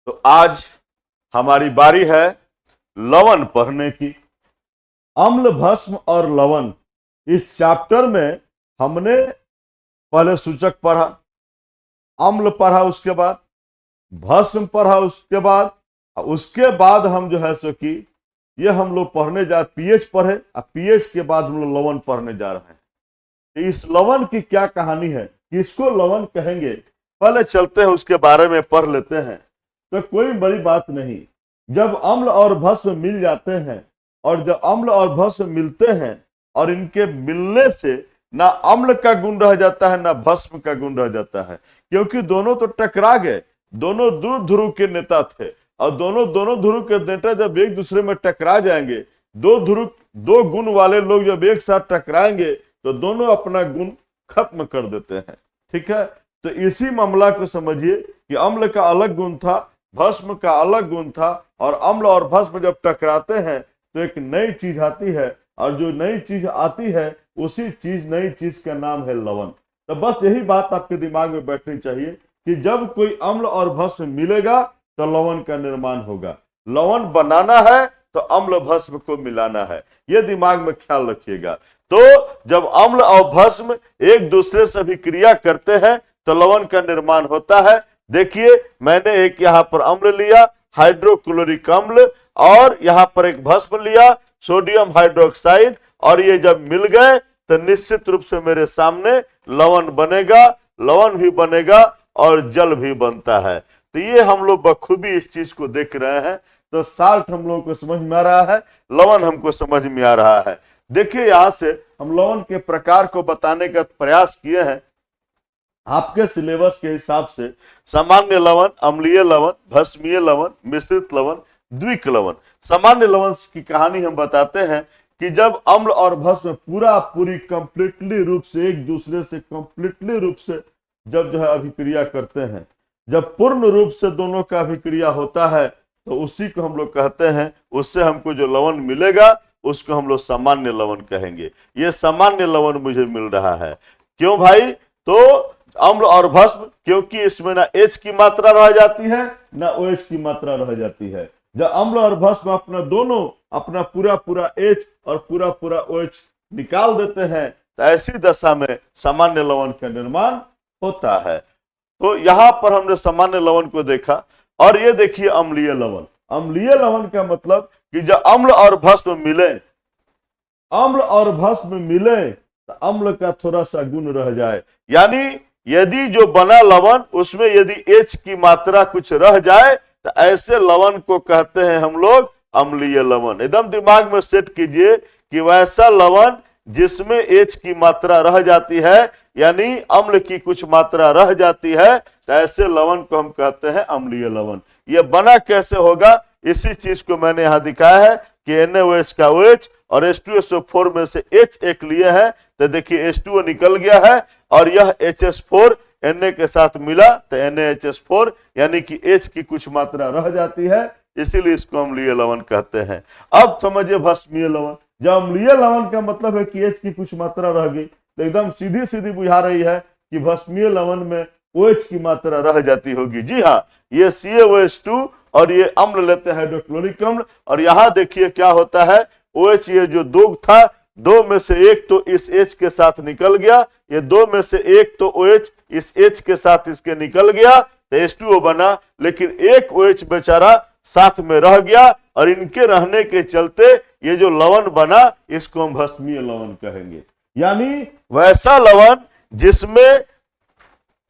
तो आज हमारी बारी है लवण पढ़ने की। अम्ल, भस्म और लवण, इस चैप्टर में हमने पहले सूचक पढ़ा, अम्ल पढ़ा, उसके बाद भस्म पढ़ा, उसके बाद हम जो है सो कि ये हम लोग पढ़ने जा पीएच पढ़े, और पीएच के बाद हम लोग लवण पढ़ने जा रहे हैं। इस लवण की क्या कहानी है, किसको लवण कहेंगे, पहले चलते हैं उसके बारे में पढ़ लेते हैं। तो कोई बड़ी बात नहीं, जब अम्ल और भस्म मिल जाते हैं, और जब अम्ल और भस्म मिलते हैं और इनके मिलने से ना अम्ल का गुण रह जाता है ना भस्म का गुण रह जाता है, क्योंकि दोनों तो टकरा गए, दोनों दो ध्रुव के नेता थे, और दोनों ध्रुव के नेता जब एक दूसरे में टकरा जाएंगे, दो गुण वाले लोग जब एक साथ टकराएंगे तो दोनों अपना गुण खत्म कर देते हैं। ठीक है, तो इसी मामला को समझिए कि अम्ल का अलग गुण था, भस्म का अलग गुण था, और अम्ल और भस्म जब टकराते हैं तो एक नई चीज आती है, और जो नई चीज आती है उसी नई चीज का नाम है लवण। तो बस यही बात आपके दिमाग में बैठनी चाहिए कि जब कोई अम्ल और भस्म मिलेगा तो लवण का निर्माण होगा। लवण बनाना है तो अम्ल भस्म को मिलाना है, यह दिमाग में ख्याल रखिएगा। तो जब अम्ल और भस्म एक दूसरे से अभिक्रिया करते हैं तो लवण का निर्माण होता है। देखिए, मैंने एक यहां पर अम्ल लिया, हाइड्रोक्लोरिक अम्ल, और यहां पर एक भस्म लिया, सोडियम हाइड्रोक्साइड, और ये जब मिल गए तो निश्चित रूप से मेरे सामने लवण बनेगा, लवण भी बनेगा और जल भी बनता है। तो ये हम लोग बखूबी इस चीज को देख रहे हैं। तो साल्ट हम लोग को समझ में आ रहा है, लवण हमको समझ में आ रहा है। देखिए, यहां से हम लवण के प्रकार को बताने का प्रयास किए हैं आपके सिलेबस के हिसाब से। सामान्य लवण, अम्लीय लवण, भस्मीय लवण, मिश्रित लवण, द्विक लवण। सामान्य लवण की कहानी हम बताते हैं कि जब अम्ल और भस्म पूरी कंप्लीटली रूप से एक दूसरे से कंप्लीटली रूप से जब जो है अभिक्रिया करते हैं, जब पूर्ण रूप से दोनों का अभिक्रिया होता है तो उसी को हम लोग कहते हैं, उससे हमको जो लवण मिलेगा उसको हम लोग सामान्य लवण कहेंगे। ये सामान्य लवण मुझे मिल रहा है। क्यों भाई? तो अम्ल और भस्म, क्योंकि इसमें ना H की मात्रा रह जाती है ना OH की मात्रा रह जाती है। जब अम्ल और भस्म अपना पूरा H और पूरा OH निकाल देते हैं तो ऐसी दशा में सामान्य लवण का निर्माण होता है। तो यहां पर हमने सामान्य लवण को देखा, और ये देखिए अम्लीय लवण। अम्लीय लवण का मतलब कि जब अम्ल और भस्म मिले तो अम्ल का थोड़ा सा गुण रह जाए, यानी यदि जो बना लवण उसमें यदि H की मात्रा कुछ रह जाए तो ऐसे लवण को कहते हैं हम लोग अम्लीय लवण। एकदम दिमाग में सेट कीजिए कि वैसा लवण जिसमें H की मात्रा रह जाती है, यानी अम्ल की कुछ मात्रा रह जाती है, तो ऐसे लवण को हम कहते हैं अम्लीय लवण। यह बना कैसे होगा, इसी चीज को मैंने यहां दिखाया है कि NaOH का OH और H2SO4 में से H एक लिए है, तो देखिए H2O निकल गया है, और यह HS4 Na के साथ मिला तो NaHS4, यानी कि H की कुछ मात्रा रह जाती है, इसीलिए इसको अम्लीय लवण कहते हैं। अब समझिए भस्मीय लवण। जब अम्लीय लवण का मतलब है कि H की कुछ मात्रा रह गई, तो एकदम सीधी बुझा रही है कि भस्मीय लवण में OH की मात्रा रह जाती होगी। जी हाँ, ये CaOH2 और ये अम्ल लेते हैं हाइड्रोक्लोरिक अम्ल, और यहां देखिए क्या होता है, OH ये जो दो था, दो में से एक तो इस H के साथ निकल गया, ये दो में से एक तो OH इस H के साथ इसके निकल गया तो H2O बना, लेकिन एक OH बेचारा साथ में रह गया, और इनके रहने के चलते ये जो लवण बना इसको हम भस्मीय लवण कहेंगे। यानी वैसा लवण जिसमें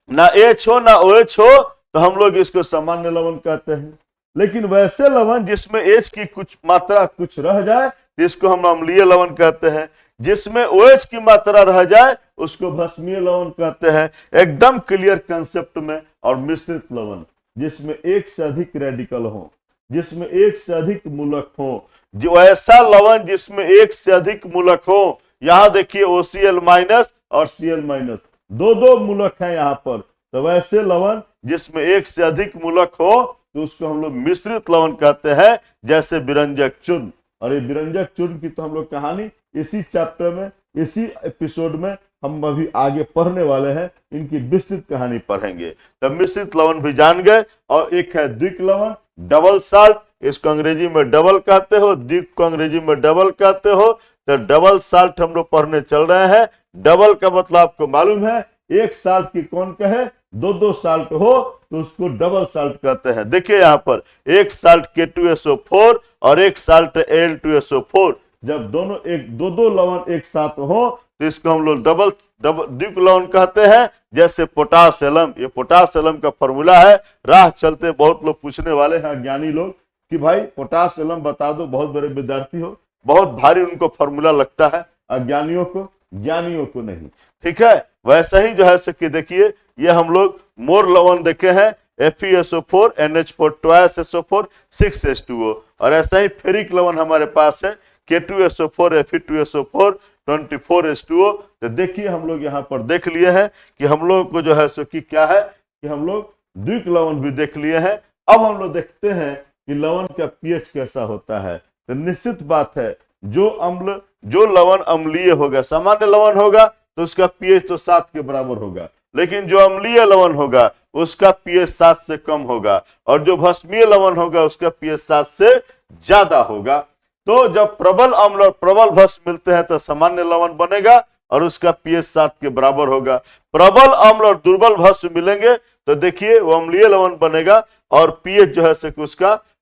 ना H हो ना OH हो तो हम लोग इसको सामान्य लवण कहते हैं। लेकिन वैसे लवण जिसमें H की कुछ मात्रा कुछ रह जाए जिसको हम अम्लीय लवण कहते हैं, जिसमें OH की मात्रा रह जाए उसको भस्मीय लवण कहते हैं। एकदम क्लियर कंसेप्ट में। और मिश्रित लवण, जिसमें एक से अधिक रेडिकल हो, जिसमें एक से अधिक मूलक हो, जो ऐसा लवण जिसमें एक से अधिक मूलक हो। यहां देखिए OCl- और Cl-, दो मूलक हैं यहां पर, तो वैसे लवण जिसमें एक से अधिक मूलक हो तो उसको हम लोग मिश्रित लवण कहते हैं, जैसे विरंजक चूर्ण। और ये विरंजक चूर्ण की तो हम लोग कहानी इसी चैप्टर में, इसी एपिसोड में हम अभी आगे पढ़ने वाले हैं, इनकी विस्तृत कहानी पढ़ेंगे। तब मिश्रित लवण भी जान गए। और एक है द्विक लवण, डबल साल्ट, इसको अंग्रेजी में डबल कहते हो, द्विक को अंग्रेजी में डबल कहते हो। तो डबल साल्ट हम लोग पढ़ने चल रहे हैं। डबल का मतलब आपको मालूम है, एक साल्ट की कौन कहे, दो दो साल्ट हो तो उसको डबल साल्ट कहते हैं। देखिए यहाँ पर एक साल्ट K2SO4 और एक साल्ट Al2SO4, जब दोनों एक दो दो लवण एक साथ हो तो इसको हम लोग डबल द्विक लवण कहते हैं। जैसे पोटास एलम, ये पोटास एलम का फॉर्मूला है। राह चलते बहुत लोग पूछने वाले हैं, ज्ञानी लोग, कि भाई पोटास एलम बता दो, बहुत बड़े विद्यार्थी हो, बहुत भारी उनको फॉर्मूला लगता है, अज्ञानियों को, ज्ञानियों को नहीं। ठीक है, वैसा ही जो है सो कि देखिए ये हम लोग मोर लवण देखे हैं, FeSO4 NH4 twice SO4 6H2O। और ऐसा ही फेरिक लवण हमारे पास है K2SO4 Fe2SO4 24H2O। तो देखिए हम लोग यहाँ पर देख लिए हैं कि हम लोग को जो है सो कि क्या है कि हम लोग द्विक लवण भी देख लिए हैं। अब हम लोग देखते हैं कि लवण का pH कैसा होता है। तो निश्चित बात है, जो लवण अम्लीय होगा, सामान्य लवण होगा तो उसका pH तो 7 के बराबर होगा, लेकिन जो अम्लीय लवण होगा उसका pH 7 से कम होगा, और जो भस्मीय लवण होगा उसका pH 7 से ज्यादा होगा। तो जब प्रबल अम्ल और प्रबल भस्म मिलते हैं तो सामान्य लवण बनेगा और उसका pH 7 के बराबर होगा। प्रबल अम्ल और दुर्बल भस्म मिलेंगे तो देखिए वो अम्लीय लवण बनेगा और pH जो है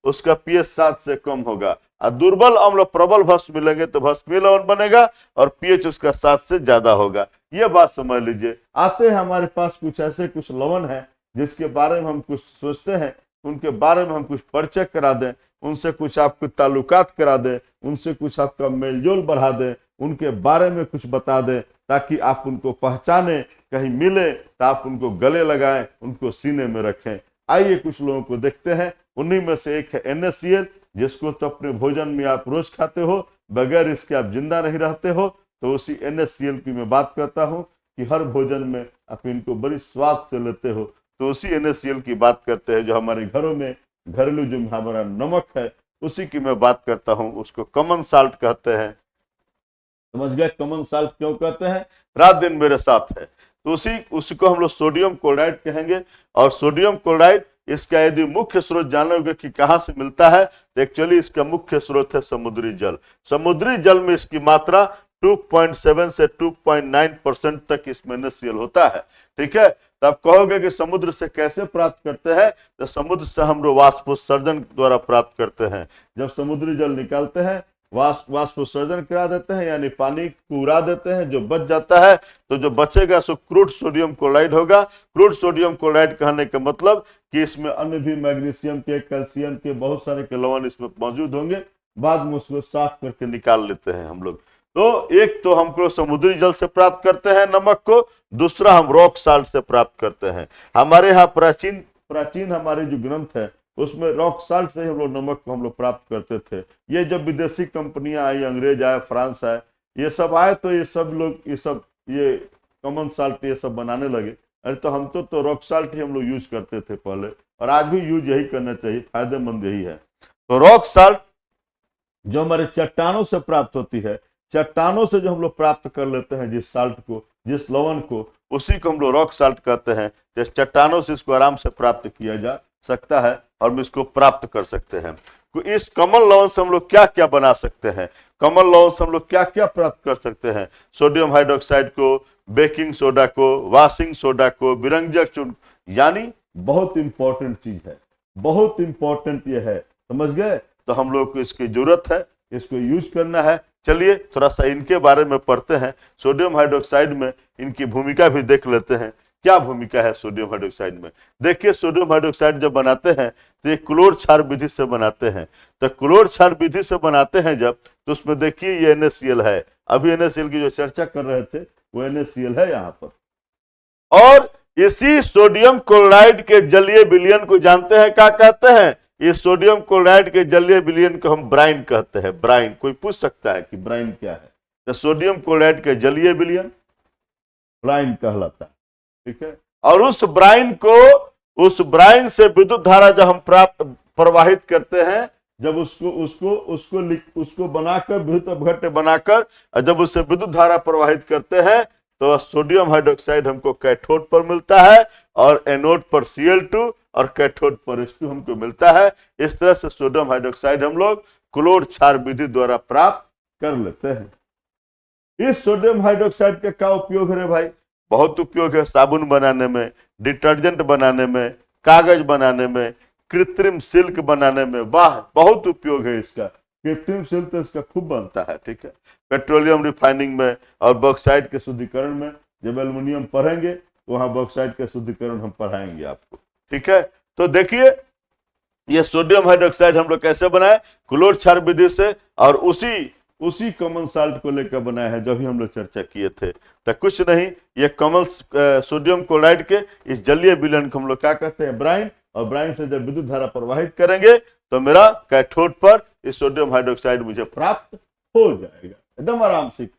उसका pH 7 से कम होगा। और दुर्बल अम्ल और प्रबल भस्म मिलेंगे तो भस्मीय लवण बनेगा और pH उसका 7 से ज्यादा होगा। यह बात समझ लीजिए। आते हैं हमारे पास कुछ ऐसे कुछ लवण है जिसके बारे में हम कुछ सोचते हैं, उनके बारे में हम कुछ परिचय करा दें, उनसे कुछ आपको ताल्लुकात करा दें, उनसे कुछ आपका मेलजोल बढ़ा दें, उनके बारे में कुछ बता दें ताकि आप उनको पहचाने, कहीं मिले तो आप उनको गले लगाएं, उनको सीने में रखें। आइए कुछ लोगों को देखते हैं। उन्हीं में से एक है NaCl, जिसको तो अपने भोजन में आप रोज खाते हो, बगैर इसके आप जिंदा नहीं रहते हो। तो उसी NaCl की मैं बात करता हूं कि हर भोजन में आप इनको बड़ी स्वाद से लेते हो। तो उसी NaCl की बात करते हैं जो हमारे घरों में घरेलू जो हमारा नमक है उसी की मैं बात करता हूं। उसको कॉमन साल्ट कहते हैं। समझ गए कॉमन साल्ट क्यों कहते हैं? रात दिन मेरे साथ है। तो उसी को हम लोग सोडियम क्लोराइड कहेंगे। और सोडियम क्लोराइड इसका यदि मुख्य स्रोत जानोगे कि कहां से मिलता है तो एक्चुअली इसका मुख्य स्रोत है समुद्री जल। समुद्री जल में इसकी मात्रा 2.7 से 2.9% तक इसमें NaCl होता है। ठीक है, तो आप कहोगे कि समुद्र से कैसे प्राप्त करते हैं? तो समुद्र से हम लोग वाष्पोत्सर्जन द्वारा प्राप्त करते हैं। जब समुद्री जल निकालते हैं, वाष्पोत्सर्जन करा देते हैं, यानी पानी को उड़ा देते हैं, जो बच जाता है तो जो बचेगा सो क्रूड सोडियम क्लोराइड होगा। क्रूड सोडियम क्लोराइड कहने का मतलब कि इसमें अन्य भी मैग्नीशियम के, कैल्शियम के, बहुत सारे के लवण इसमें मौजूद होंगे। बाद में उसको साफ करके निकाल लेते हैं हम लोग। तो एक तो हमको समुद्री जल से प्राप्त करते हैं नमक को, दूसरा हम रॉक साल्ट से प्राप्त करते हैं। हमारे यहाँ प्राचीन हमारे जो ग्रंथ है उसमें रॉक साल्ट से हम लोग नमक को हम लोग प्राप्त करते थे। ये जब विदेशी कंपनियां आई, अंग्रेज आए, फ्रांस आए, ये सब आए तो ये सब लोग ये कॉमन साल्ट ये सब बनाने लगे। अरे तो हम तो रॉक साल्ट ही हम लोग यूज करते थे पहले, और आज भी यूज यही करना चाहिए, फायदेमंद यही है। तो रॉक साल्ट जो हमारे चट्टानों से प्राप्त होती है, चट्टानों से जो हम लोग प्राप्त कर लेते हैं जिस साल्ट को, जिस लवण को, उसी को हम लोग रॉक साल्ट कहते हैं। जिस चट्टानों से इसको आराम से प्राप्त किया जा सकता है और हम इसको प्राप्त कर सकते हैं। तो इस कमल लवण से हम लोग क्या क्या बना सकते हैं? कमल लवण से हम लोग क्या क्या प्राप्त कर सकते हैं? सोडियम हाइड्रोक्साइड को, बेकिंग सोडा को, वॉशिंग सोडा को, विरंजक चूर्ण, यानी बहुत इंपॉर्टेंट चीज है, बहुत इंपॉर्टेंट ये है। समझ गए? तो हम लोग को इसकी जरूरत है, इसको यूज करना है। चलिए थोड़ा सा इनके बारे में पढ़ते हैं। सोडियम हाइड्रोक्साइड में इनकी भूमिका भी देख लेते हैं। क्या भूमिका है सोडियम हाइड्रोक्साइड में? देखिए सोडियम हाइड्रोक्साइड जब बनाते हैं तो ये क्लोर क्षार विधि से बनाते हैं। तो क्लोर क्षार विधि से बनाते हैं जब, तो उसमें देखिए ये NaCl है। अभी NaCl की जो चर्चा कर रहे थे वो NaCl है यहाँ पर। और इसी सोडियम क्लोराइड के जलीय विलयन को जानते हैं क्या कहते हैं? इस सोडियम क्लोराइड के जलीय विलयन को हम ब्राइन कहते हैं। ब्राइन, कोई पूछ सकता है कि ब्राइन क्या है? तो सोडियम क्लोराइड के जलीय विलयन ब्राइन कहलाता है। ठीक है, और उस ब्राइन से विद्युत धारा जब हम प्रवाहित करते हैं, जब उसको बनाकर विद्युत अपघट्य बनाकर जब उससे विद्युत धारा प्रवाहित करते हैं तो सोडियम हाइड्रोक्साइड हमको कैथोड पर मिलता है और एनोड पर Cl2 और कैथोड पर H2 हमको मिलता है। इस तरह से सोडियम हाइड्रोक्साइड हम लोग क्लोर क्षार विधि द्वारा प्राप्त कर लेते हैं। इस सोडियम हाइड्रोक्साइड का क्या उपयोग है भाई? बहुत उपयोग है। साबुन बनाने में, डिटर्जेंट बनाने में, कागज बनाने में, कृत्रिम सिल्क बनाने में, वाह बहुत उपयोग है इसका। कृत्रिम सिल्क तो इसका खूब बनता है, ठीक है। पेट्रोलियम रिफाइनिंग में और बॉक्साइट के शुद्धिकरण में, जब एल्युमिनियम पढ़ेंगे तो वहां बॉक्साइट का शुद्धिकरण हम पढ़ाएंगे आपको, ठीक है। तो देखिए ये सोडियम हाइड्रोक्साइड हम लोग कैसे बनाए? क्लोर क्षार विधि से, और उसी कॉमन साल्ट को लेकर बनाया है जो भी हम लोग चर्चा किए थे। तो कुछ नहीं, ये कॉमन सोडियम क्लोराइड के इस जलीय विलयन को हम लोग क्या कहते हैं? ब्राइन। और ब्राइन से जब विद्युत धारा प्रवाहित करेंगे तो मेरा कैथोड पर इस सोडियम हाइड्रोक्साइड मुझे प्राप्त हो जाएगा, एकदम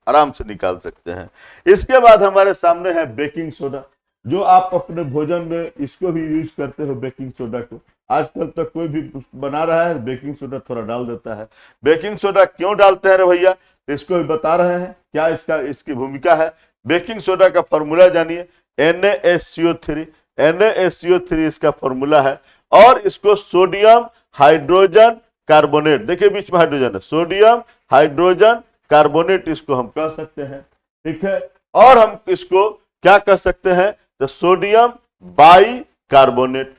आराम से निकाल सकते हैं। इसके बाद हमारे सामने है बेकिंग सोडा, जो आप अपने भोजन में इसको भी यूज करते हो। बेकिंग सोडा को आजकल तक कोई भी बना रहा है बेकिंग सोडा थोड़ा डाल देता है। बेकिंग सोडा क्यों डालते हैं रे भैया? तो इसको भी बता रहे हैं क्या इसकी भूमिका है। बेकिंग सोडा का फॉर्मूला जानिए, NaSCO3। NaSCO3 इसका फॉर्मूला है, और इसको सोडियम हाइड्रोजन कार्बोनेट, देखिए बीच में हाइड्रोजन है, सोडियम हाइड्रोजन कार्बोनेट इसको हम कह सकते हैं, ठीक है। और हम इसको क्या कह सकते हैं? तो सोडियम बाई कार्बोनेट।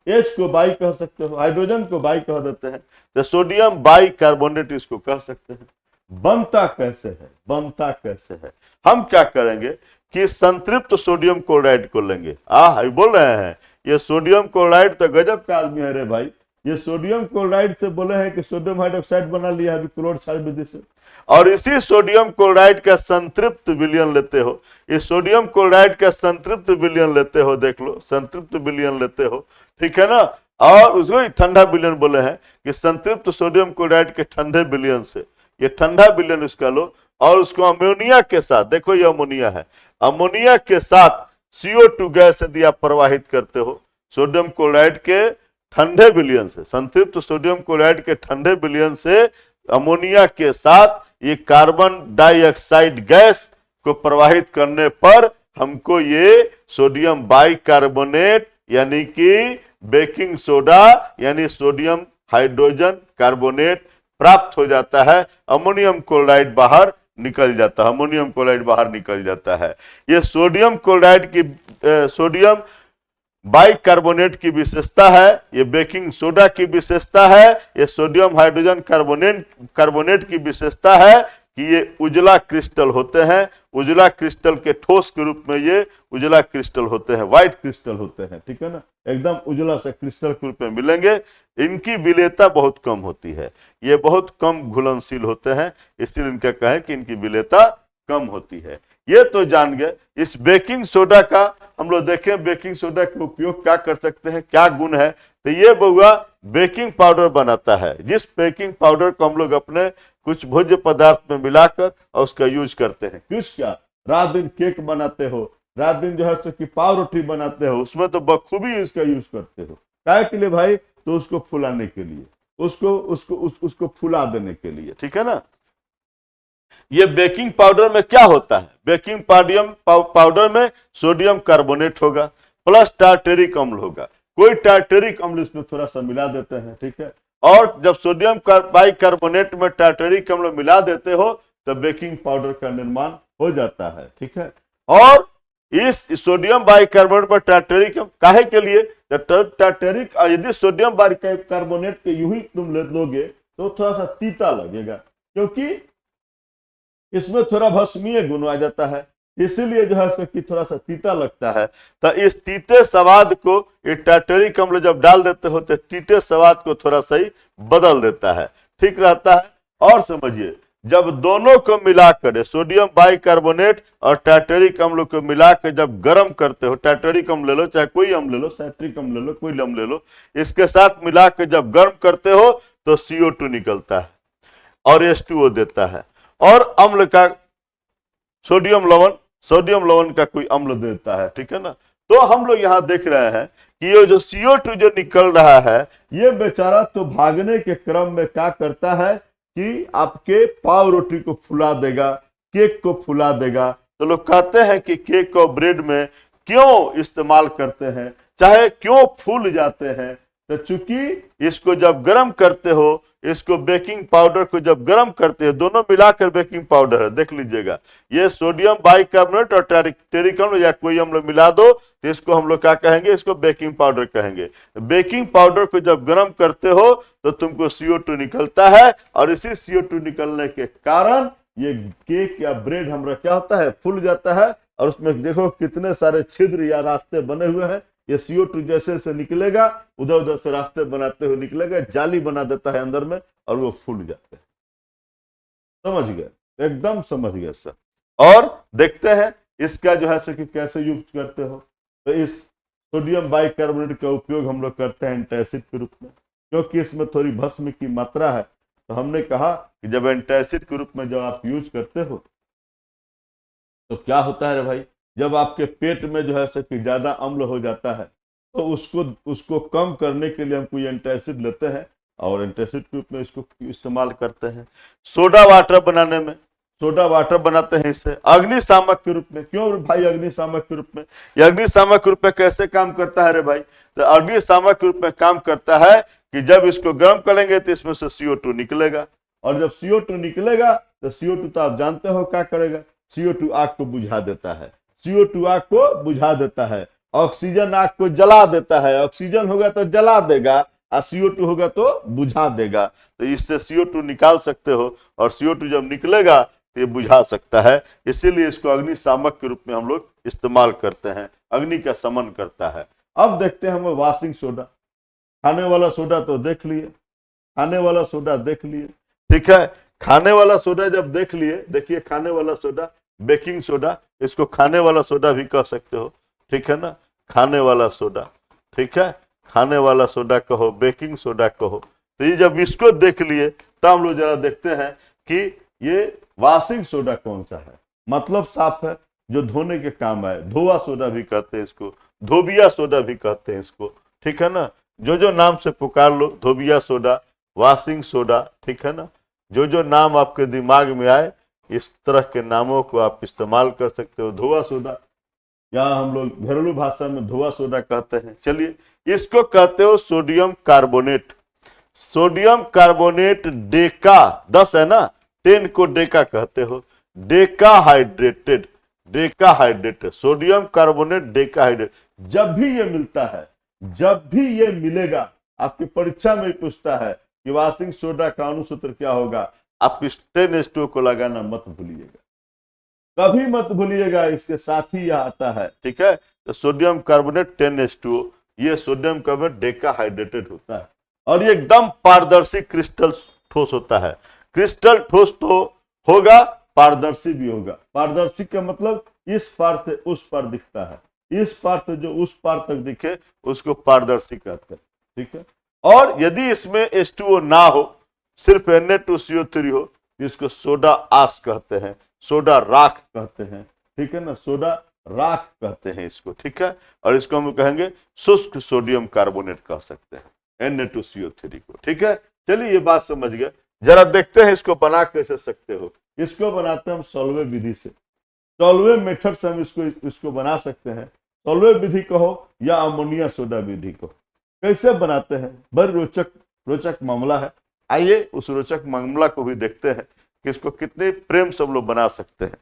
H को बाई कह सकते हो, हाइड्रोजन को बाई कह देते हैं, तो सोडियम बाई कार्बोनेट इसको कह सकते हैं। बनता कैसे है? हम क्या करेंगे कि संतृप्त सोडियम क्लोराइड को लेंगे। बोल रहे हैं ये सोडियम क्लोराइड तो गजब का आदमी है रे भाई। ये सोडियम क्लोराइड से बोले हैं कि सोडियम हाइड्रोक्साइड बना लिया अभी क्लोर क्षार विधि से, और इसी सोडियम क्लोराइड का संतृप्त विलयन लेते हो। इस सोडियम क्लोराइड का संतृप्त विलयन लेते हो, देख लो संतृप्त विलयन लेते हो, ठीक है ना। और उसको ठंडा विलयन बोले हैं कि संतृप्त सोडियम क्लोराइड के ठंडे विलयन से ये ठंडा विलयन इसका लो, और उसको अमोनिया के साथ, देखो ये अमोनिया है, अमोनिया के साथ CO2 गैस यदि आप प्रवाहित करते हो सोडियम क्लोराइड के ठंडे विलयन से, संतृप्त सोडियम क्लोराइड के ठंडे विलयन से अमोनिया के साथ ये कार्बन डाइऑक्साइड गैस को प्रवाहित करने पर हमको ये सोडियम बाइकार्बोनेट यानी कि बेकिंग सोडा यानी सोडियम हाइड्रोजन कार्बोनेट प्राप्त हो जाता है। अमोनियम क्लोराइड बाहर निकल जाता है, अमोनियम क्लोराइड बाहर निकल जाता है। ये सोडियम क्लोराइड की सोडियम बाइकार्बोनेट की विशेषता है, ये बेकिंग सोडा की विशेषता है, ये सोडियम हाइड्रोजन कार्बोनेट की विशेषता है कि ये उजला क्रिस्टल होते हैं। उजला क्रिस्टल के ठोस के रूप में ये उजला क्रिस्टल होते हैं, व्हाइट क्रिस्टल होते हैं, ठीक है ना, एकदम उजला सा क्रिस्टल के रूप में मिलेंगे। इनकी विलेयता बहुत कम होती है, ये बहुत कम घुलनशील होते हैं, इसलिए इनका कहें कि इनकी विलेयता कम होती है। ये तो जान गए। इस बेकिंग सोडा का हम लोग देखें, बेकिंग सोडा का उपयोग क्या कर सकते हैं, क्या गुण है। तो ये बउआ बेकिंग पाउडर बनाता है, जिस बेकिंग पाउडर को हम लोग अपने कुछ भोज्य पदार्थ में मिलाकर और उसका यूज करते हैं। कुछ क्या, रात दिन केक बनाते हो, रात दिन जो है सो कि पाव रोटी बनाते हो, उसमें तो बखूबी इसका यूज करते हो। क्या के लिए भाई? तो उसको फुलाने के लिए, उसको फुला देने के लिए, ठीक है ना। ये बेकिंग पाउडर में क्या होता है? बेकिंग पाउडर में सोडियम कार्बोनेट होगा प्लस टार्टेरिक अम्ल होगा, कोई टार्टेरिक अम्ल इसमें थोड़ा सा मिला देते हैं, ठीक है। और जब सोडियम बाइकार्बोनेट में टार्टेरिक अम्ल मिला देते हो तो बेकिंग पाउडर का निर्माण हो जाता है, ठीक है। और इस सोडियम बाइकार्बोनेट पर टार्टेरिक काहे के लिए? टार्टेरिक यदि सोडियम बाइकार्बोनेट के यूं ही तुम लोगे तो थोड़ा सा तीता लगेगा, क्योंकि इसमें थोड़ा भस्मीय गुण आ जाता है, इसीलिए जो है इसमें थोड़ा सा तीता लगता है। तो इस तीते स्वाद को ये टार्टेरिक अम्ल जब डाल देते हो तो तीते स्वाद को थोड़ा सही बदल देता है, ठीक रहता है। और समझिए, जब दोनों को मिलाकर सोडियम बाइकार्बोनेट और टार्टेरिक अम्ल को मिलाकर जब गर्म करते हो, टार्टेरिक अम्ल ले लो, चाहे कोई अम्ल ले लो, साइट्रिक अम्ल ले लो, कोई अम्ल ले लो, इसके साथ मिलाकर जब गर्म करते हो तो CO2 निकलता है और H2O देता है। और अम्ल का सोडियम लवण का कोई अम्ल देता है, ठीक है ना। तो हम लोग यहां देख रहे हैं कि ये जो CO2 जो निकल रहा है, ये बेचारा तो भागने के क्रम में क्या करता है कि आपके पाव रोटी को फुला देगा, केक को फुला देगा, तो लोग कहते हैं कि केक और ब्रेड में क्यों इस्तेमाल करते हैं, चाहे क्यों फूल जाते हैं, तो चूंकि इसको जब गर्म करते हो, इसको बेकिंग पाउडर को जब गर्म करते हो, दोनों मिलाकर बेकिंग पाउडर है, देख लीजिएगा, ये सोडियम बाइकार्बोनेट और टेरिकम या कोई हम लोग मिला दो तो इसको हम लोग क्या कहेंगे, इसको बेकिंग पाउडर कहेंगे। बेकिंग पाउडर को जब गर्म करते हो तो तुमको CO2 निकलता है, और इसी CO2 निकलने के कारण ये केक या ब्रेड हमारा क्या होता है, फूल जाता है, और उसमें देखो कितने सारे छिद्र या रास्ते बने हुए हैं। ये CO2 जैसे से निकलेगा, उधर उधर से रास्ते बनाते हुए निकलेगा, जाली बना देता है अंदर में, और वो फूल जाते हैं। समझ गए, एकदम समझ गए सर। और देखते हैं इसका जो है सो कि कैसे यूज करते हो। तो इस सोडियम बाइकार्बोनेट का उपयोग हम लोग करते हैं एंटासिड के रूप में, क्योंकि इसमें थोड़ी भस्म की मात्रा है। तो हमने कहा कि जब एंटासिड के रूप में जब आप यूज करते हो तो क्या होता है रे भाई, जब आपके पेट में जो है सो कि ज्यादा अम्ल हो जाता है, तो उसको कम करने के लिए हम कोई एंटासिड लेते हैं, और एंटासिड के रूप में इसको इस्तेमाल करते हैं। सोडा वाटर बनाने में, सोडा वाटर बनाते हैं इससे। अग्निशामक के रूप में, क्यों भाई अग्निशामक के रूप में, ये अग्निशामक के रूप में कैसे काम करता है रे भाई, तो अग्निशामक के रूप में काम करता है कि जब इसको गर्म करेंगे तो इसमें से CO2 निकलेगा, और जब CO2 निकलेगा तो CO2 तो आप जानते हो क्या करेगा, CO2 आग को बुझा देता है, CO2 आग को बुझा देता है। ऑक्सीजन आग को जला देता है, ऑक्सीजन होगा तो जला देगा, और CO2 होगा तो बुझा देगा। तो इससे CO2 निकाल सकते हो, और CO2 जब निकलेगा तो ये बुझा सकता है, इसीलिए इसको अग्निशामक के रूप में हम लोग इस्तेमाल करते हैं, अग्नि का शमन करता है। अब देखते हैं हम वाशिंग सोडा। खाने वाला सोडा तो देख लिए, खाने वाला सोडा देख लिए, ठीक है। खाने वाला सोडा जब देख लिए, देखिए खाने वाला सोडा, बेकिंग सोडा, इसको खाने वाला सोडा भी कह सकते हो, ठीक है ना, खाने वाला सोडा, ठीक है, खाने वाला सोडा कहो, बेकिंग सोडा कहो। तो ये जब इसको देख लिए तो हम लोग जरा देखते हैं कि ये वाशिंग सोडा कौन सा है, मतलब साफ है, जो धोने के काम आए। धोआ सोडा भी कहते हैं इसको, धोबिया सोडा भी कहते हैं इसको, ठीक है ना, जो जो नाम से पुकार लो, धोबिया सोडा, वाशिंग सोडा, ठीक है ना, जो जो नाम आपके दिमाग में आए इस तरह के नामों को आप इस्तेमाल कर सकते हो। धोआ सोडा, या हम लोग घरेलू भाषा में धोआ सोडा कहते हैं। चलिए, इसको कहते हो sodium carbonate. Sodium carbonate Deka, 10 है ना, 10 को डेका कहते हो, Deka hydrated, Deka hydrated sodium carbonate, Deka hydrate. जब भी ये मिलता है, जब भी ये मिलेगा, आपकी परीक्षा में पूछता है कि वाशिंग सोडा का अनुसूत्र क्या होगा, आप इस 10H2O को लगाना मत भूलिएगा, कभी मत भूलिएगा, इसके साथ ही यह आता है, ठीक है। तो सोडियम कार्बोनेट 10H2O, ये सोडियम कार्बोनेट डेका हाइड्रेटेड होता है, और ये एकदम पारदर्शी क्रिस्टल ठोस होता है। क्रिस्टल ठोस तो होगा, पारदर्शी भी होगा। पारदर्शी का मतलब इस पार से उस पार दिखता है, इस पार से जो उस पार तक दिखे उसको पारदर्शी कहते हैं, ठीक है। और यदि इसमें H2O ना हो, सिर्फ Na2CO3 हो, इसको सोडा आस कहते हैं, सोडा राख कहते हैं, ठीक है ना, सोडा राख कहते हैं इसको, ठीक है। और इसको हम कहेंगे शुष्क सोडियम कार्बोनेट कह सकते हैं, Na2CO3 को, ठीक है। चलिए, ये बात समझ गए। जरा देखते हैं इसको बना कैसे सकते हो। इसको बनाते हैं हम सॉल्वे विधि से, सॉल्वे मेथड से हम इसको बना सकते हैं। सॉल्वे विधि कहो या अमोनिया सोडा विधि को, कैसे बनाते हैं, बड़ी रोचक मामला है। आइए उस रोचक मामला को भी देखते हैं कि इसको कितने प्रेम से हम लोग बना सकते हैं।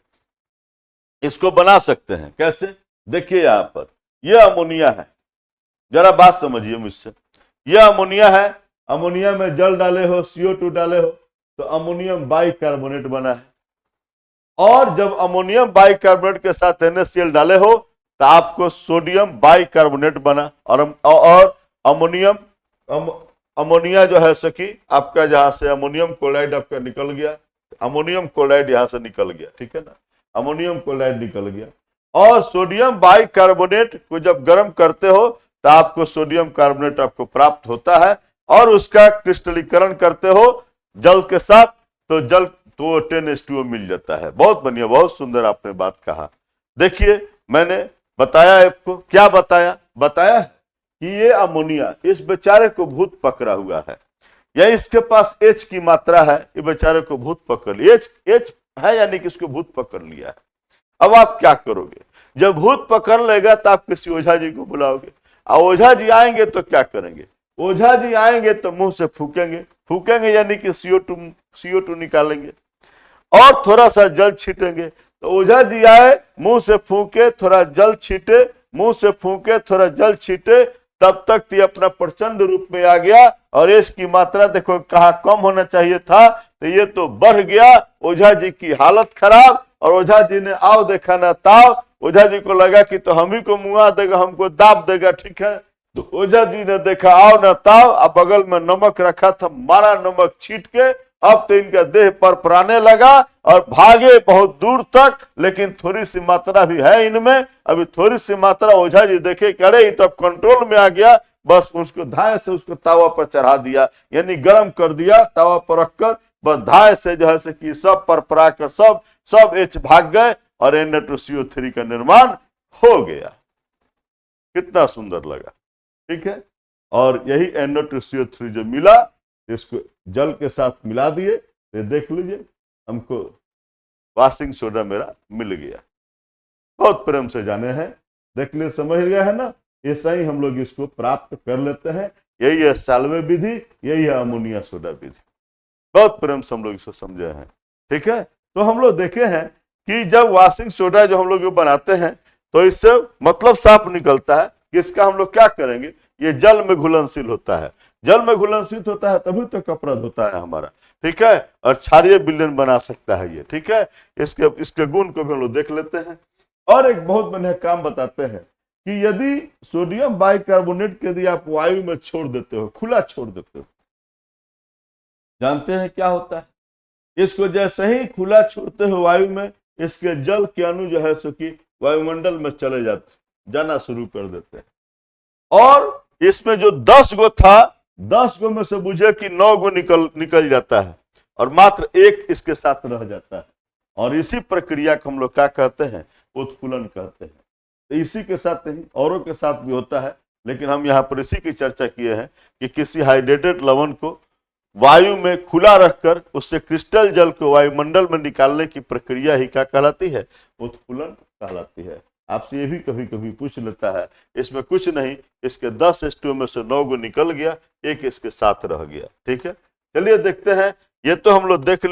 इसको बना सकते हैं कैसे, देखिए यहाँ पर यह अमोनिया है, जरा बात समझिए मुझसे। यह अमोनिया है, अमोनिया में जल डाले हो, CO2 डाले हो, तो अमोनियम बाइकार्बोनेट बना है। और जब अमोनियम बाइकार्बोनेट के साथ NaCl डाले हो तो आपको सोडियम बाइकार्बोनेट बना। और अमोनिया जो है सकी आपका, जहां से अमोनियम क्लोराइड आपका निकल गया, अमोनियम क्लोराइड यहां से निकल गया, ठीक है ना, अमोनियम क्लोराइड निकल गया। और सोडियम बाइकार्बोनेट को जब गर्म करते हो तो आपको सोडियम कार्बोनेट आपको प्राप्त होता है, और उसका क्रिस्टलीकरण करते हो जल के साथ, तो जल तो 10H2O मिल जाता है। बहुत बढ़िया, बहुत सुंदर आपने बात कहा। देखिए, मैंने बताया आपको, क्या बताया, बताया कि ये अमोनिया इस बेचारे को भूत पकड़ा हुआ है, या इसके पास H की मात्रा है, ये बेचारे को भूत पकड़ लिया, H है यानी कि इसको भूत पकड़ लिया है। अब आप क्या करोगे? जब भूत पकड़ लेगा तो आप किसी ओझा जी को बुलाओगे, और ओझा जी आएंगे तो क्या करेंगे? ओझा जी आएंगे तो मुंह से फूकेंगे, फूकेंगे यानी कि CO2 निकालेंगे और थोड़ा सा जल छीटेंगे। तो ओझा जी आए, मुंह से फूके, थोड़ा जल छीटे, मुंह से फूके, थोड़ा जल छीटे, तब तक ये अपना प्रचंड रूप में आ गया। और इसकी मात्रा देखो कहाँ कम होना चाहिए था, तो ये तो बढ़ गया। ओझा जी की हालत खराब, और ओझा जी ने आओ देखा ना ताव। ओझा जी को लगा कि तो हम ही को मुआ देगा, हमको दाब देगा, ठीक है। तो ओझा जी ने देखा आओ ना ताव, अब बगल में नमक रखा था, मारा नमक छीट के। अब तो इनका देह पर पराने लगा और भागे बहुत दूर तक, लेकिन थोड़ी सी मात्रा भी है इनमें। अभी थोड़ी सी मात्रा ओझा जी देखे कि अरे तब कंट्रोल में आ गया, बस उसको धाय से उसको तावा पर चढ़ा दिया, यानी गर्म कर दिया, तावा पर रखकर बस धाय से जो है से कि सब पर परा कर सब एच भाग गए और Na2CO3 का निर्माण हो गया। कितना सुंदर लगा, ठीक है। और यही Na2CO3 जो मिला, इसको जल के साथ मिला दिए, तो देख लीजिए हमको वाशिंग सोडा मेरा मिल गया। बहुत प्रेम से जाने हैं, देख लिए, समझ गया है ना। ऐसा ही हम लोग इसको प्राप्त कर लेते हैं। यही है साल्वे विधि, यही है अमोनिया सोडा विधि। बहुत प्रेम से हम लोग इसको समझे हैं, ठीक है। तो हम लोग देखे हैं कि जब वाशिंग सोडा जो हम लोग बनाते हैं, तो इससे मतलब साफ निकलता है कि इसका हम लोग क्या करेंगे, ये जल में घुलनशील होता है। जल में घुलनशील होता है तभी तो कपड़ा धोता है हमारा, ठीक है। और क्षारीय विलयन बना सकता है ये, ठीक है। इसके गुण को भी हम लोग देख लेते हैं। और एक बहुत बढ़िया काम बताते हैं कि यदि सोडियम बाइकार्बोनेट के यदि आप वायु में छोड़ देते हो, खुला छोड़ देते हो, जानते हैं क्या होता है? इसको जैसे ही खुला छोड़ते हो वायु में, इसके जल के अणु जो है सो कि वायुमंडल में चले जाना शुरू कर देते हैं। और इसमें जो 10 गो था, 10 गो में से बुझे कि 9 गो निकल जाता है, और मात्र एक इसके साथ रह जाता है। और इसी प्रक्रिया को हम लोग क्या कहते हैं? उत्फुलन कहते हैं। तो इसी के साथ नहीं, औरों के साथ भी होता है, लेकिन हम यहाँ पर इसी की चर्चा किए हैं कि किसी हाइड्रेटेड लवण को वायु में खुला रखकर उससे क्रिस्टल जल को वायुमंडल में निकालने की प्रक्रिया ही क्या कहलाती है? उत्फुलन कहलाती है। आपसे ये भी कभी कभी पूछ लेता है, इसमें कुछ नहीं, इसके 10 H2O में से 9 गो निकल गया, एक इसके साथ रह गया, ठीक है। चलिए देखते हैं, ये तो हम लोग देख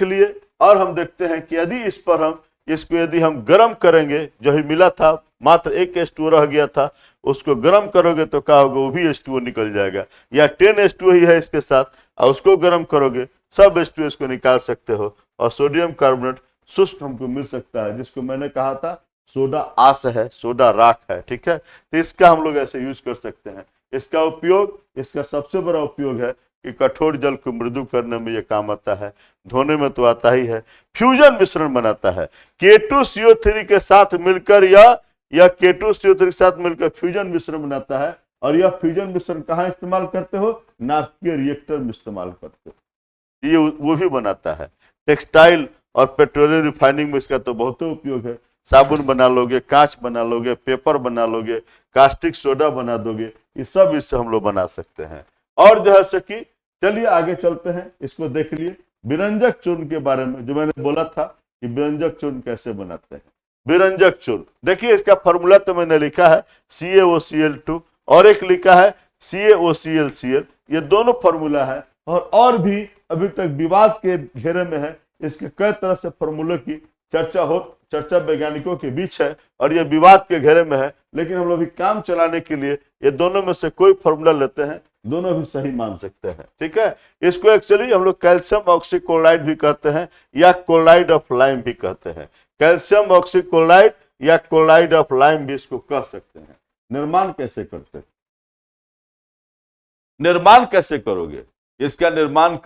लिए। और हम देखते हैं कि यदि इस पर हम इसको यदि हम गर्म करेंगे, जो ही मिला था मात्र एक H2O रह गया था, उसको गर्म करोगे तो क्या होगा? वो भी H2O निकल जाएगा। या 10 H2O ही है इसके साथ, और उसको गर्म करोगे सब H2O इसको निकाल सकते हो, और सोडियम कार्बोनेट शुष्क हमको मिल सकता है, जिसको मैंने कहा था सोडा आस है, सोडा राख है, ठीक है। तो इसका हम लोग ऐसे यूज कर सकते हैं। इसका उपयोग, इसका सबसे बड़ा उपयोग है कि कठोर जल को मृदु करने में यह काम आता है, धोने में तो आता ही है। फ्यूजन मिश्रण बनाता है, K2CO3 के साथ मिलकर या K2CO3 के साथ मिलकर फ्यूजन मिश्रण बनाता है। और यह फ्यूजन मिश्रण कहाँ इस्तेमाल करते हो? नाभिकीय रिएक्टर में इस्तेमाल करते हो, ये वो भी बनाता है। टेक्सटाइल और पेट्रोलियम रिफाइनिंग में इसका तो बहुत उपयोग है। साबुन बना लोगे, कांच बना लोगे, पेपर बना लोगे, कास्टिक सोडा बना दोगे, ये सब इससे हम लोग बना सकते हैं। और जो है सो कि चलिए आगे चलते हैं, इसको देख लिए विरंजक चूर्ण के बारे में, जो मैंने बोला था कि विरंजक चूर्ण कैसे बनाते हैं। विरंजक चूर्ण देखिए, इसका फॉर्मूला तो मैंने लिखा है CaOCl2, और एक लिखा है CaOClCl, ये दोनों फॉर्मूला है। और भी अभी तक विवाद के घेरे में है, इसके कई तरह से फॉर्मूलों की चर्चा वैज्ञानिकों के बीच है, और ये विवाद के घेरे में है। लेकिन हम लोग काम चलाने के लिए ये दोनों में से कोई फॉर्मूला लेते हैं, दोनों भी सही मान सकते हैं, ठीक है। इसको एक्चुअली हम लोग कैल्शियम ऑक्सीक्लोराइड भी कहते हैं, या क्लोराइड ऑफ लाइम भी कहते हैं। कैल्शियम ऑक्सीक्लोराइड या क्लोराइड ऑफ लाइम भी इसको कह सकते हैं। निर्माण कैसे करते हैं? निर्माण कैसे करोगे? इसका निर्माण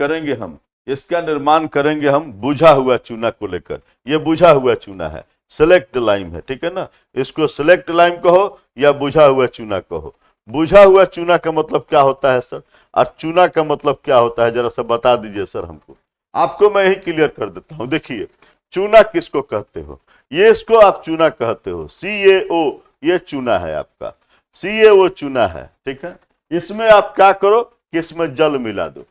करेंगे हम बुझा हुआ चूना को लेकर। यह बुझा हुआ चूना है, सेलेक्ट लाइम है, ठीक है ना। इसको सेलेक्ट लाइम कहो या बुझा हुआ चूना कहो। बुझा हुआ चूना का मतलब क्या होता है सर, और चूना का मतलब क्या होता है, जरा सा बता दीजिए सर हमको। आपको मैं यही क्लियर कर देता हूं। देखिए, चूना किसको कहते हो? ये इसको आप चूना कहते हो, CaO, ये चूना है आपका, CaO चूना है, ठीक है। इसमें आप क्या करो कि इसमें जल मिला दो।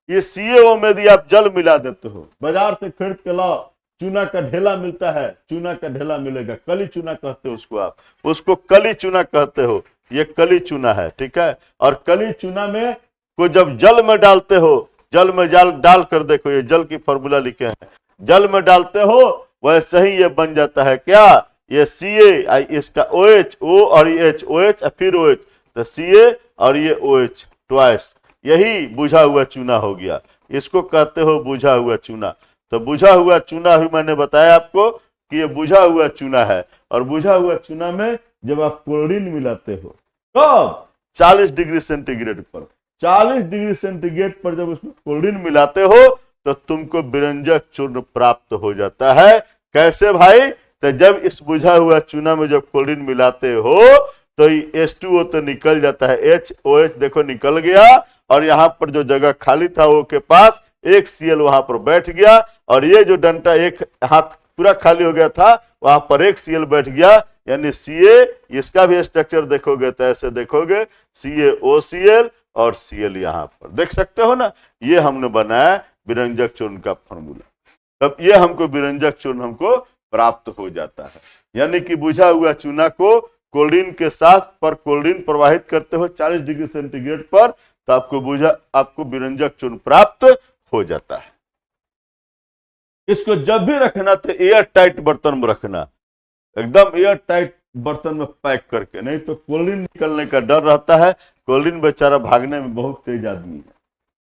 ये CaO में यदि आप जल मिला देते हो, बाजार से खरीद के लाओ, चूना का ढेला मिलता है, चूना का ढेला मिलेगा, कली चूना कहते हो उसको, आप उसको कली चूना कहते हो, ये कली चूना है, ठीक है। और कली चूना में को जब जल में डालते हो, जल में जाल डाल कर देखो, ये जल की फॉर्मूला लिखे हैं, जल में डालते हो वैसे ही ये बन जाता है क्या, ये Ca, इसका OH, O और H, OH फिर OH, तो Ca और ये OH ट्वाइस, यही बुझा हुआ चूना हो गया, इसको कहते हो बुझा हुआ चूना। तो बुझा हुआ चूना ही मैंने बताया आपको कि ये बुझा हुआ चूना है। और बुझा हुआ चूना में जब आप क्लोरीन मिलाते हो, कब, 40 डिग्री सेंटीग्रेड पर, 40 डिग्री सेंटीग्रेड पर जब उसमें क्लोरीन मिलाते हो तो तुमको विरंजक चूर्ण प्राप्त हो जाता है। कैसे भाई, तो जब इस बुझा हुआ चूना में जब क्लोरीन मिलाते हो तो H2O तो निकल जाता है, HOH देखो निकल गया, और यहाँ पर जो जगह खाली था वो के पास एक Cl वहां पर बैठ गया, और ये जो डंटा एक हाथ पूरा खाली हो गया था वहां पर एक Cl बैठ गया, यानी Ca, इसका भी स्ट्रक्चर देखोगे तो ऐसे देखोगे CaOCl और Cl यहाँ पर देख सकते हो ना, ये हमने बनाया विरंजक चूर्ण का फॉर्मूला। तब ये हमको विरंजक चूर्ण हमको प्राप्त हो जाता है, यानी कि बुझा हुआ चूना को क्लोरीन के साथ पर क्लोरीन प्रवाहित करते हो 40 डिग्री सेंटीग्रेड पर, तो आपको विरंजक चूर्ण प्राप्त हो जाता है। इसको जब भी रखना तो एयर टाइट बर्तन में रखना, एकदम एयर टाइट बर्तन में पैक करके, नहीं तो क्लोरीन निकलने का डर रहता है। क्लोरीन बेचारा भागने में बहुत तेज आदमी है,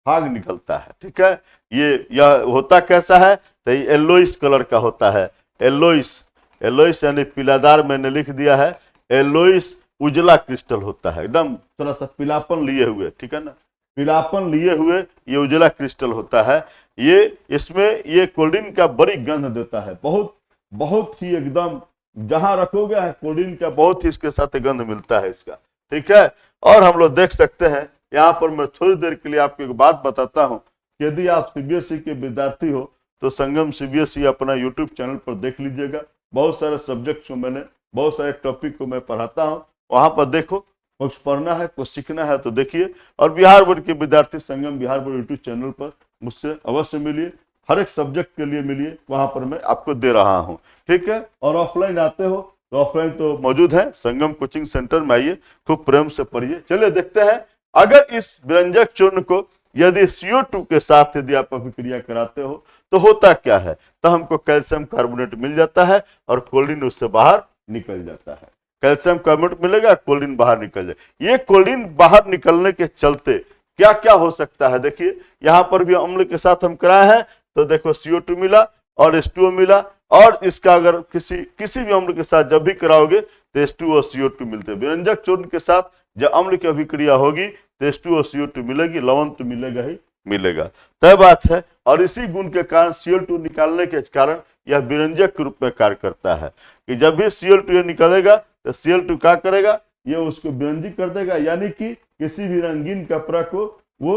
भाग निकलता है, ठीक है। यह होता कैसा है, तो ये येलोइस कलर का होता है, येलोइस यानी पीलादार, मैंने लिख दिया है, येलोइस उजला क्रिस्टल होता है, एकदम थोड़ा सा पीलापन लिए हुए, ठीक है ना, पीलापन लिए हुए ये उजला क्रिस्टल होता है। ये इसमें ये क्लोरीन का बड़ी गंध देता है, बहुत ही एकदम, जहां रखोगे क्लोरीन का बहुत ही इसके साथ गंध मिलता है इसका, ठीक है। और हम लोग देख सकते हैं, यहाँ पर मैं थोड़ी देर के लिए आपको एक बात बताता हूँ, यदि आप CBSE के विद्यार्थी हो तो संगम CBSE अपना YouTube चैनल पर देख लीजिएगा, बहुत सारे सब्जेक्ट को मैंने, बहुत सारे टॉपिक को मैं पढ़ाता हूँ, वहां पर देखो, कुछ पढ़ना है कुछ सीखना है तो देखिए। और बिहार बोर्ड के विद्यार्थी संगम बिहार बोर्ड यूट्यूब चैनल पर मुझसे अवश्य मिलिए, हर एक सब्जेक्ट के लिए मिलिए, वहां पर मैं आपको दे रहा हूँ, ठीक है। और ऑफलाइन आते हो तो ऑफलाइन तो मौजूद है, संगम कोचिंग सेंटर में आइए, खूब प्रेम से पढ़िए। चलिए देखते हैं, अगर इस विरंजक चूर्ण को यदि CO2 के साथ यदि आप अभिक्रिया कराते हो तो होता क्या है, तो हमको कैल्शियम कार्बोनेट मिल जाता है और क्लोरीन उससे बाहर निकल जाता है। कैल्शियम कार्बोनेट मिलेगा, क्लोरीन बाहर निकल जाए। ये क्लोरीन बाहर निकलने के चलते क्या क्या हो सकता है, देखिए यहाँ पर भी अम्ल के साथ हम कराए हैं, तो देखो CO2 मिला और H2O मिला, और इसका अगर किसी भी अम्ल के साथ जब भी कराओगे तो H2O और CO2 मिलते हैं। विरंजक चूर्ण के साथ जब अम्ल की अभिक्रिया होगी तो H2O और CO2 मिलेगी, लवण तो मिलेगा ही मिलेगा, तय बात है। और इसी गुण के कारण Cl2 निकालने के कारण यह विरंजक के रूप में कार्य करता है, कि जब भी Cl2 निकलेगा तो Cl2 क्या करेगा, ये उसको विरंजित कर देगा, यानी कि किसी भी रंगीन कपड़ा को वो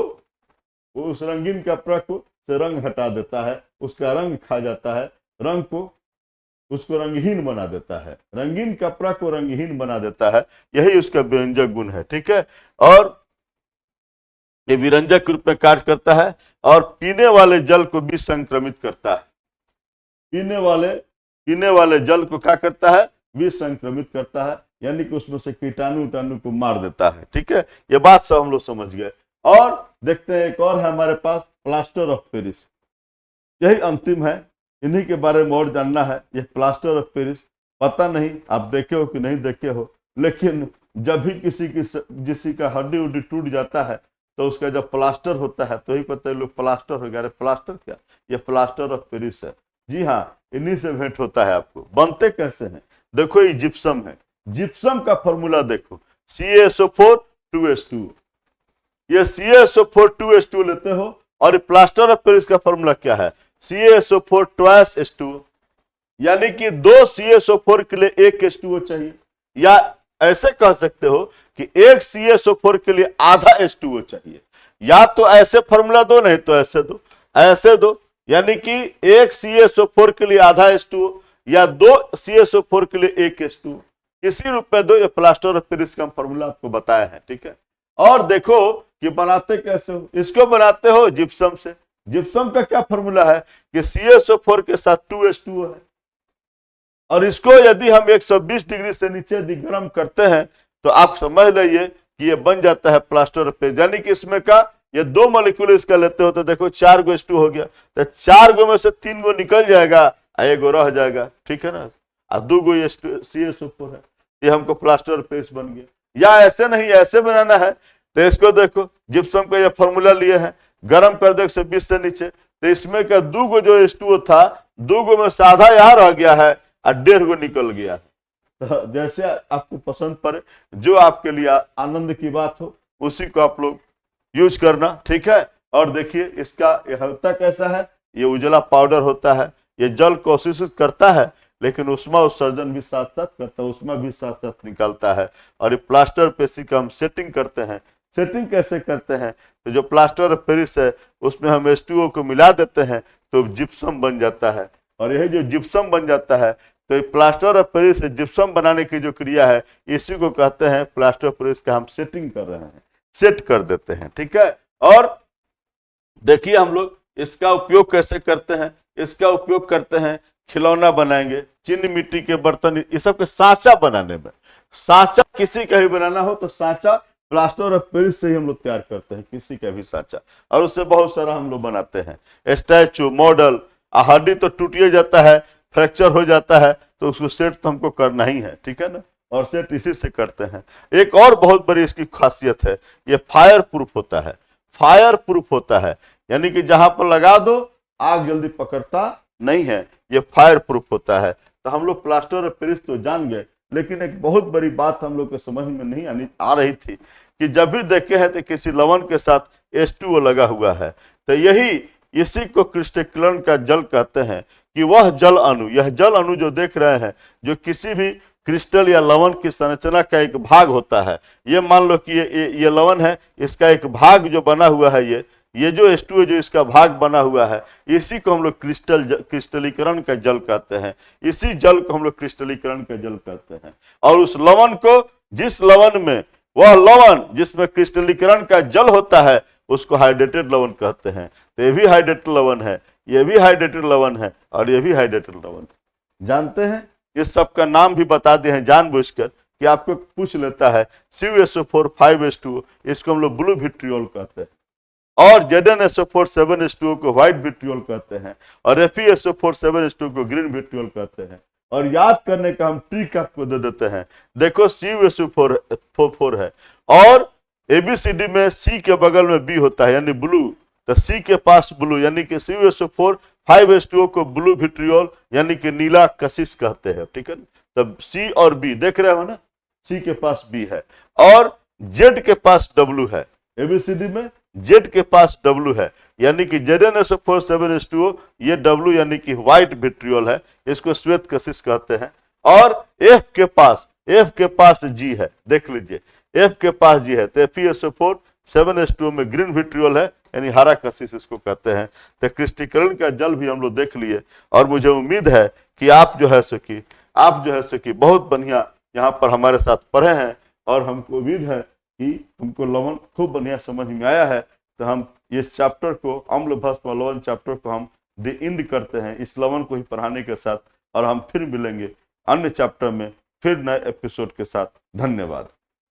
उस रंगीन कपड़ा को से रंग हटा देता है, उसका रंग खा जाता है, रंग को उसको रंगहीन बना देता है, रंगीन कपड़ा को रंगहीन बना देता है, यही उसका विरंजक गुण है, ठीक है। और ये विरंजक के रूप में कार्य करता है, और पीने वाले जल को भी संक्रमित करता है, पीने वाले जल को क्या करता है, भी संक्रमित करता है, यानी कि उसमें से कीटाणु को मार देता है, ठीक है। ये बात सब हम लोग समझ गए। और देखते हैं, एक और है हमारे पास प्लास्टर ऑफ पेरिस, यही अंतिम है, इन्हीं के बारे में और जानना है। ये प्लास्टर ऑफ पेरिस, पता नहीं आप देखे हो कि नहीं देखे हो, लेकिन जब भी किसी का हड्डी उड्डी टूट जाता है तो उसका जब प्लास्टर होता है तो ही पता है लोग प्लास्टर हो गया, अरे प्लास्टर क्या, ये प्लास्टर ऑफ पेरिस है। जी हाँ, इन्हीं से भेंट होता है आपको। बनते कैसे हैं, देखो ये जिप्सम है, जिप्सम का फॉर्मूला देखो, CaSO4 2H2, ये CaSO4 2H2 लेते हो, और प्लास्टर ऑफ पेरिस का फॉर्मूला क्या है, CaSO4 ट्वाइस H2, यानी कि 2 CaSO4 के लिए 1 H2O चाहिए, या ऐसे कह सकते हो कि 1 CaSO4 के लिए आधा H2O चाहिए। या तो ऐसे फॉर्मूला दो, नहीं तो ऐसे दो, यानी कि 1 CaSO4 के लिए आधा H2O या 2 CaSO4 के लिए 1 H2O, इसी रूप में दो। ये प्लास्टर ऑफ पेरिस का फॉर्मूला आपको बताया है, ठीक है। और देखो कि बनाते कैसे हो, इसको बनाते हो जिप्सम से, जिप्सम का क्या फॉर्मूला है कि CaSO4 के साथ 2H2O है, और इसको यदि हम 120 डिग्री से नीचे यदि गर्म करते हैं तो आप समझ लीजिए कि ये बन जाता है प्लास्टर ऑफ पेरिस। यानी कि इसमें का ये 2 मॉलिक्यूल इसका लेते हो तो देखो 4 गो H2 हो गया, तो 4 गो में से 3 गो निकल जाएगा, एक गो रह जाएगा, ठीक है ना, और 2 गो CaSO4 है, ये हमको प्लास्टर ऑफ पेरिस बन गया। या ऐसे नहीं, ऐसे बनाना है तो इसको देखो, जिप्सम का ये फॉर्मूला लिए हैं, गर्म कर दो 120 से नीचे, तो इसमें का 2 गो जो H2O था, 2 गो में से आधा यहाँ रह गया है और 1.5 गो निकल गया है। तो जैसे आपको पसंद पड़े, जो आपके लिए आनंद की बात हो, उसी को आप लोग यूज करना, ठीक है। और देखिए इसका होता कैसा है, ये उजला पाउडर होता है, ये जल कोशिश करता है लेकिन उष्मा उत्सर्जन भी साथ साथ करता है, उष्मा भी साथ साथ निकालता है। और ये प्लास्टर पेशी का हम सेटिंग करते हैं। सेटिंग कैसे करते हैं, तो जो प्लास्टर ऑफ पेरिस है उसमें हम H2O को मिला देते हैं तो जिप्सम बन जाता है, और यही जो जिप्सम बन जाता है तो प्लास्टर ऑफ पेरिस से जिप्सम बनाने की जो क्रिया है इसी को कहते हैं प्लास्टर ऑफ पेरिस का हम सेटिंग कर रहे हैं, सेट कर देते हैं, ठीक है। और देखिए हम लोग इसका उपयोग कैसे करते हैं, इसका उपयोग करते हैं खिलौना बनाएंगे, चीनी मिट्टी के बर्तन, ये सब के सांचा बनाने में। सांचा किसी का भी बनाना हो तो सांचा प्लास्टर ऑफ पेरिस से ही हम लोग तैयार करते हैं, किसी का भी सांचा, और उससे बहुत सारा हम लोग बनाते हैं, स्टैचू, मॉडल। हड्डी तो टूट जाता है, फ्रैक्चर हो जाता है, तो उसको सेट तो हमको करना ही है, ठीक है ना, और सेट इसी से करते हैं। एक और बहुत बड़ी इसकी खासियत है, ये फायर प्रूफ होता है, फायर प्रूफ होता है, यानी कि जहां पर लगा दो आग जल्दी पकड़ता नहीं है, ये फायर प्रूफ होता है। तो हम लोग प्लास्टर ऑफ पेरिस तो जान गए, लेकिन एक बहुत बड़ी बात हम लोग के समझ में नहीं आ रही थी कि जब भी देखे हैं तो किसी लवण के साथ H2O लगा हुआ है, तो यही इसी को क्रिस्टलीकरण का जल कहते हैं, कि वह जल अणु, यह जल अणु जो देख रहे हैं, जो किसी भी क्रिस्टल या लवण की संरचना का एक भाग होता है, ये मान लो कि ये लवण है, इसका एक भाग जो बना हुआ है, ये जो H2O जो इसका भाग बना हुआ है, इसी को हम लोग क्रिस्टलीकरण का जल कहते हैं, इसी जल को हम लोग क्रिस्टलीकरण का जल कहते हैं। और उस लवण को, जिस लवण में, वह लवण जिसमें क्रिस्टलीकरण का जल होता है, उसको हाइड्रेटेड लवण कहते हैं। तो ये भी हाइड्रेटेड लवण है, ये भी हाइड्रेटेड लवण है, और ये भी हाइड्रेटेड लवण है। जानते हैं, इस सब का नाम भी बता दिए हैं जानबूझकर कि आपको पूछ लेता है। CuSO4 5H2O, इसको हम लोग ब्लू विट्रियोल कहते हैं, और ZnSO4 7H2O को व्हाइट विट्रियोल कहते हैं, और FeSO4 7H2O को ग्रीन विट्रियोल कहते हैं। और याद करने का हम ट्रिक आपको दे देते हैं। देखो CuSO4 है, और ABCD में C के बगल में B होता है, यानी ब्लू, तो C के पास ब्लू, यानी कि CuSO4 5H2O को ब्लू विट्रियोल यानी कि नीला कशिश कहते हैं, ठीक है। तब C और B देख रहे हो ना, C के पास B है, और Z के पास W है, ABCD में Z के पास W है, यानी कि ZnSO4 7H2O, ये W यानी कि व्हाइट विट्रियोल है, इसको श्वेत कशिश कहते हैं। और F के पास G है, देख लीजिए F के पास G है, तो FeSO4 7H2O में ग्रीन विट्रियोल है, यानी हरा कशिश इसको कहते हैं। तो क्रिस्टलीकरण का जल भी हम लोग देख लिए, और मुझे उम्मीद है कि आप जो है सो कि बहुत बढ़िया यहाँ पर हमारे साथ पढ़े हैं, और हमको उम्मीद है कि हमको लवण खूब बढ़िया समझ में आया है। तो हम इस चैप्टर को, अम्ल भस्म लवण चैप्टर को हम द इंड करते हैं इस लवण को ही पढ़ाने के साथ, और हम फिर मिलेंगे अन्य चैप्टर में फिर नए एपिसोड के साथ। धन्यवाद।